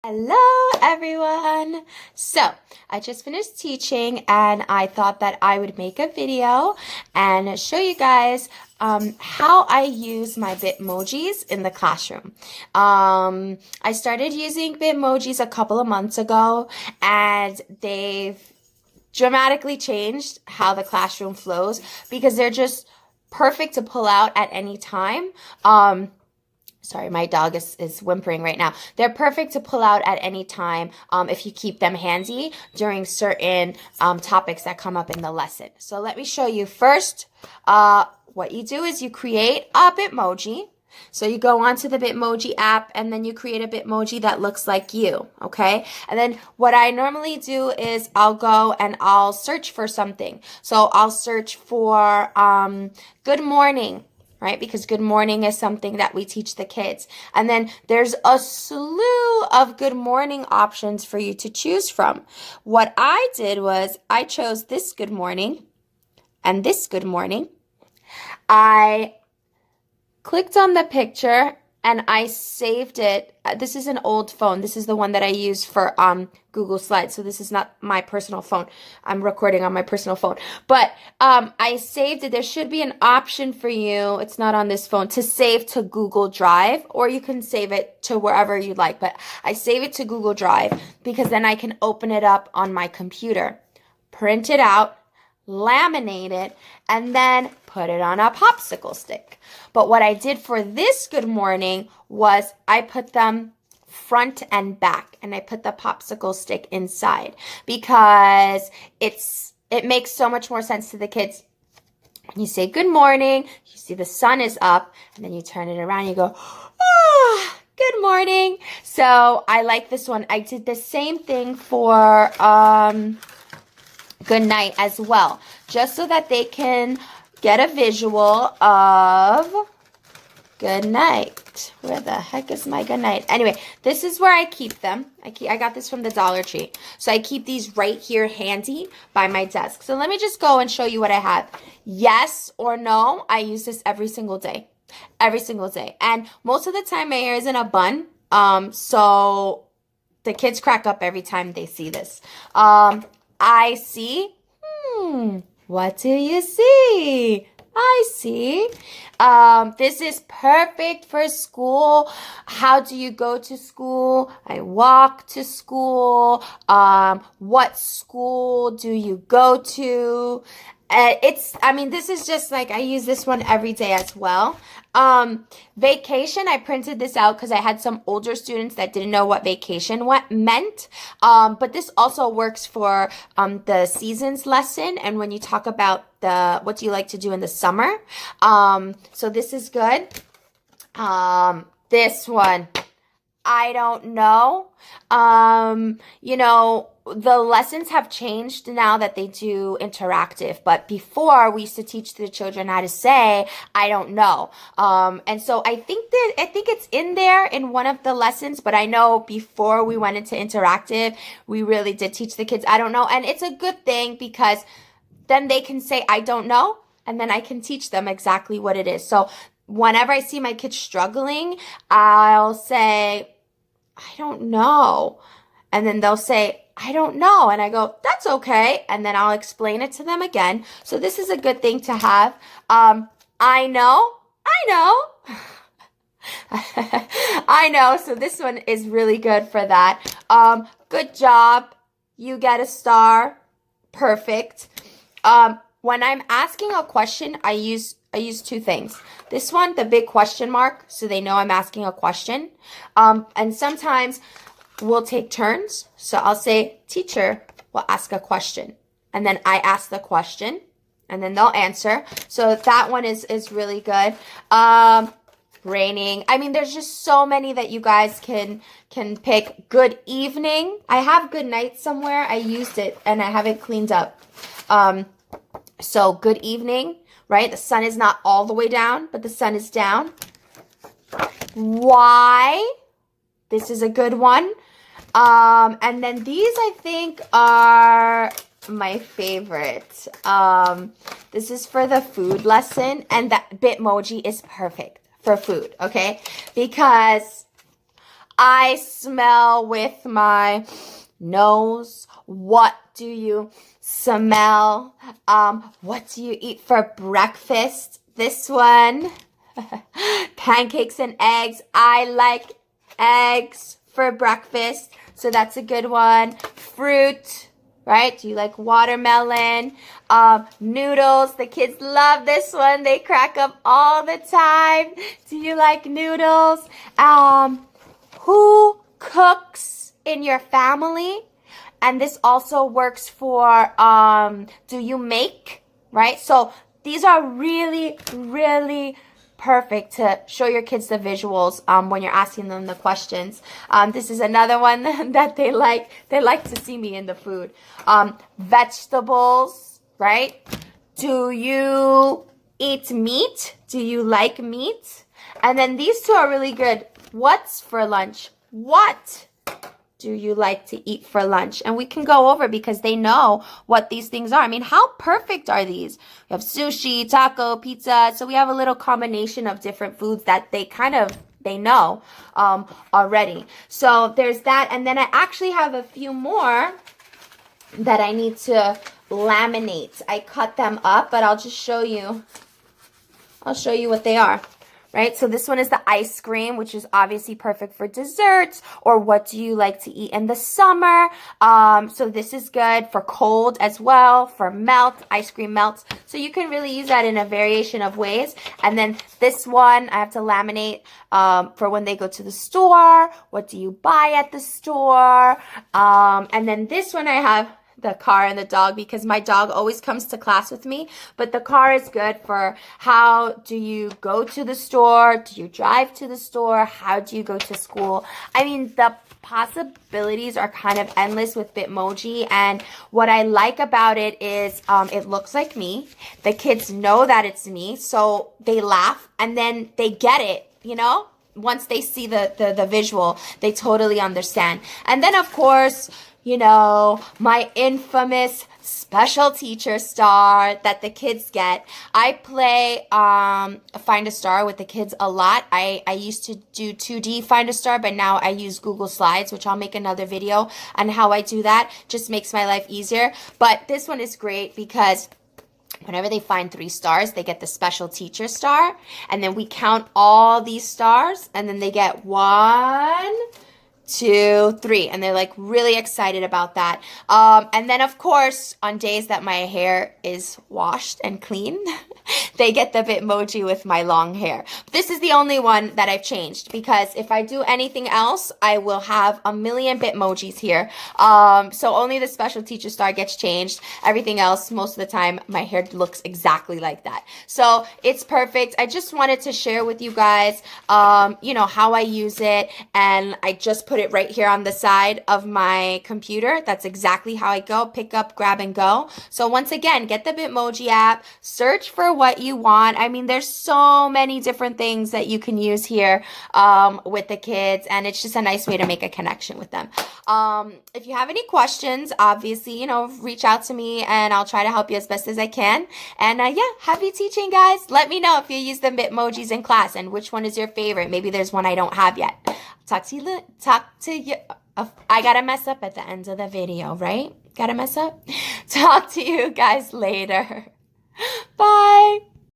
Hello everyone! So, I just finished teaching and I thought that I would make a video and show you guys how I use my Bitmojis in the classroom. I started using Bitmojis a couple of months ago and they've dramatically changed how the classroom flows because they're just perfect to pull out at any time. Sorry, my dog is whimpering right now. They're perfect to pull out at any time if you keep them handy during certain topics that come up in the lesson. So let me show you first. What you do is you create a Bitmoji. So you go onto the Bitmoji app and then you create a Bitmoji that looks like you, okay? And then what I normally do is I'll go and I'll search for something. So I'll search for good morning. Right? Because good morning is something that we teach the kids. And then there's a slew of good morning options for you to choose from. What I did was I chose this good morning and this good morning. I clicked on the picture and I saved it. This is an old phone. This is the one that I use for Google Slides. So this is not my personal phone. I'm recording on my personal phone. But I saved it. There should be an option for you. It's not on this phone to save to Google Drive, or you can save it to wherever you like. But I save it to Google Drive because then I can open it up on my computer, print it out, laminate it, and then put it on a popsicle stick. But what I did for this good morning was I put them front and back, and I put the popsicle stick inside because it makes so much more sense to the kids. When you say good morning, you see the sun is up, and then you turn it around, you go, ah, good morning. So I like this one. I did the same thing for good night as well, just so that they can get a visual of good night. Where the heck is my good night? Anyway, this is where I keep them. I got this from the Dollar Tree. So I keep these right here handy by my desk. So let me just go and show you what I have. Yes or no, I use this every single day. Every single day. And most of the time my hair is in a bun. So the kids crack up every time they see this. I see. What do you see? I see. This is perfect for school. How do you go to school? I walk to school. What school do you go to? This is just like, I use this one every day as well. Vacation, I printed this out because I had some older students that didn't know what vacation meant. But this also works for the seasons lesson and when you talk about what do you like to do in the summer. So this is good. This one, I don't know. The lessons have changed now that they do interactive, but before we used to teach the children how to say, I don't know. And so I think it's in there in one of the lessons, but I know before we went into interactive, we really did teach the kids, I don't know. And it's a good thing because then they can say, I don't know. And then I can teach them exactly what it is. So whenever I see my kids struggling, I'll say, I don't know. And then they'll say, I don't know. And I go, that's okay. And then I'll explain it to them again. So this is a good thing to have. I know. I know. So this one is really good for that. Good job. You get a star. Perfect. When I'm asking a question, I use two things. This one, the big question mark, so they know I'm asking a question. And sometimes we'll take turns. So I'll say, teacher will ask a question. And then I ask the question. And then they'll answer. So that one is really good. Raining. There's just so many that you guys can pick. Good evening. I have good night somewhere. I used it and I have it cleaned up. So good evening, right? The sun is not all the way down, but the sun is down. Why? This is a good one. And then these I think are my favorite. This is for the food lesson, and that Bitmoji is perfect for food, okay? Because I smell with my nose. What do you smell? What do you eat for breakfast? This one. Pancakes and eggs. I like eggs for breakfast, so that's a good one. Fruit, right? Do you like watermelon? Noodles. The kids love this one. They crack up all the time. Do you like noodles? Who cooks in your family? And this also works for, do you make, right? So these are really, really perfect to show your kids the visuals when you're asking them the questions. This is another one that they like. They like to see me in the food. Vegetables, right? Do you eat meat? Do you like meat? And then these two are really good. What's for lunch? What do you like to eat for lunch? And we can go over because they know what these things are. I mean, how perfect are these? We have sushi, taco, pizza. So we have a little combination of different foods that they know already. So there's that. And then I actually have a few more that I need to laminate. I cut them up, but I'll just show you. I'll show you what they are. Right? So this one is the ice cream, which is obviously perfect for desserts, or what do you like to eat in the summer? So this is good for cold as well, for melt, ice cream melts. So you can really use that in a variation of ways. And then this one, I have to laminate for when they go to the store. What do you buy at the store? And then this one I have the car and the dog, because my dog always comes to class with me. But the car is good for how do you go to the store? Do you drive to the store? How do you go to school? I mean, the possibilities are kind of endless with Bitmoji. And what I like about it is it looks like me. The kids know that it's me, so they laugh and then they get it, you know? Once they see the visual, they totally understand. And then, of course, you know, my infamous special teacher star that the kids get. I play Find a Star with the kids a lot. I used to do 2D Find a Star, but now I use Google Slides, which I'll make another video on how I do that. Just makes my life easier. But this one is great because whenever they find 3 stars, they get the special teacher star. And then we count all these stars, and then they get 1, 2, 3, and they're like really excited about that. And then of course, on days that my hair is washed and clean, they get the Bitmoji with my long hair. This is the only one that I've changed, because if I do anything else, I will have a million Bitmojis here. So only the special teacher star gets changed. Everything else, most of the time, my hair looks exactly like that. So it's perfect. I just wanted to share with you guys, you know, how I use it, and I just put it right here on the side of my computer. That's exactly how I go. Pick up, grab, and go. So once again, get the Bitmoji app, search for what you want. I mean, there's so many different things that you can use here with the kids, and it's just a nice way to make a connection with them. If you have any questions, obviously, you know, reach out to me and I'll try to help you as best as I can. And yeah, happy teaching, guys. Let me know if you use the Bitmojis in class and which one is your favorite. Maybe there's one I don't have yet. Talk to you. I gotta mess up at the end of the video, right? Gotta mess up. Talk to you guys later. Bye.